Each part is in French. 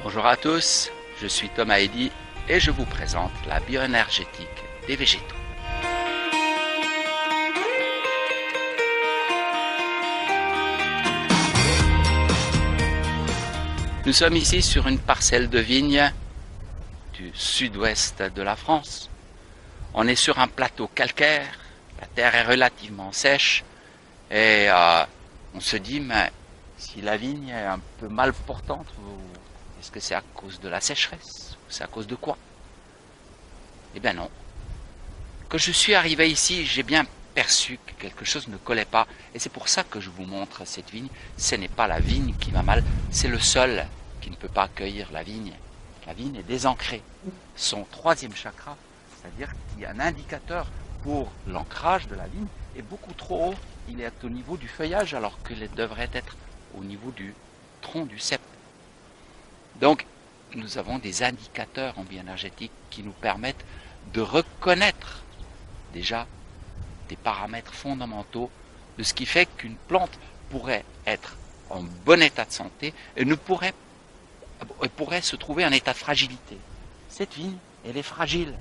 Bonjour à tous, je suis Thomas Eddy et je vous présente la bioénergétique des végétaux. Nous sommes ici sur une parcelle de vigne du sud-ouest de la France. On est sur un plateau calcaire, la terre est relativement sèche et on se dit, mais si la vigne est un peu mal portante, est-ce que c'est à cause de la sécheresse? C'est à cause de quoi? Eh bien non. Quand je suis arrivé ici, j'ai bien perçu que quelque chose ne collait pas. Et c'est pour ça que je vous montre cette vigne. Ce n'est pas la vigne qui va mal, c'est le sol qui ne peut pas accueillir la vigne. La vigne est désancrée. Son troisième chakra, c'est-à-dire qu'il y a un indicateur pour l'ancrage de la vigne, est beaucoup trop haut. Il est au niveau du feuillage alors qu'il devrait être au niveau du tronc du cep. Donc, nous avons des indicateurs en bioénergétique qui nous permettent de reconnaître déjà des paramètres fondamentaux de ce qui fait qu'une plante pourrait être en bon état de santé et pourrait se trouver en état de fragilité. Cette vigne, elle est fragile.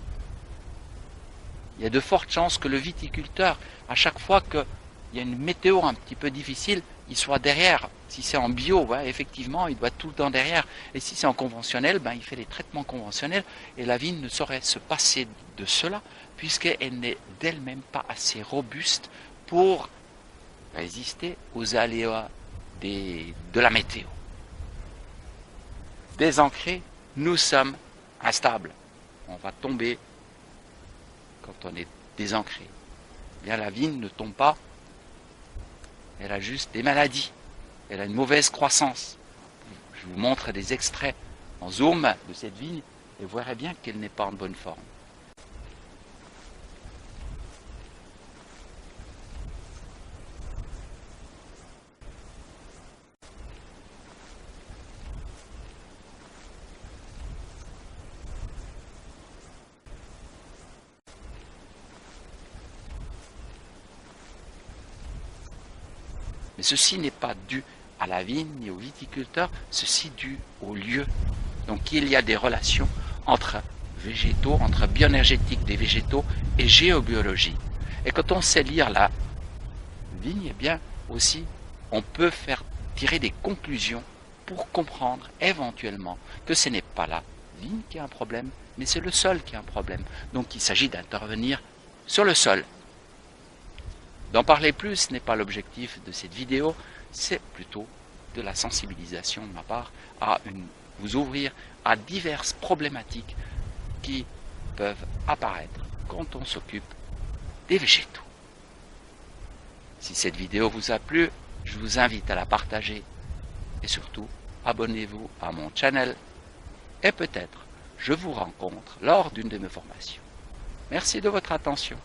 Il y a de fortes chances que le viticulteur, à chaque fois qu'il y a une météo un petit peu difficile, il soit derrière. Si c'est en bio, ouais, effectivement, il doit être tout le temps derrière. Et si c'est en conventionnel, il fait les traitements conventionnels et la vigne ne saurait se passer de cela puisqu'elle n'est d'elle-même pas assez robuste pour résister aux aléas de la météo. Désancrés, nous sommes instables. On va tomber quand on est désancré. Bien, la vigne ne tombe pas, elle a juste des maladies, elle a une mauvaise croissance. Je vous montre des extraits en zoom de cette vigne et vous verrez bien qu'elle n'est pas en bonne forme. Mais ceci n'est pas dû à la vigne ni au viticulteur, ceci est dû au lieu. Donc il y a des relations entre végétaux, entre bioénergétique des végétaux et géobiologie. Et quand on sait lire la vigne, eh bien aussi on peut faire tirer des conclusions pour comprendre éventuellement que ce n'est pas la vigne qui a un problème, mais c'est le sol qui a un problème. Donc il s'agit d'intervenir sur le sol. D'en parler plus n'est pas l'objectif de cette vidéo, c'est plutôt de la sensibilisation de ma part à vous ouvrir à diverses problématiques qui peuvent apparaître quand on s'occupe des végétaux. Si cette vidéo vous a plu, je vous invite à la partager et surtout abonnez-vous à mon channel et peut-être je vous rencontre lors d'une de mes formations. Merci de votre attention.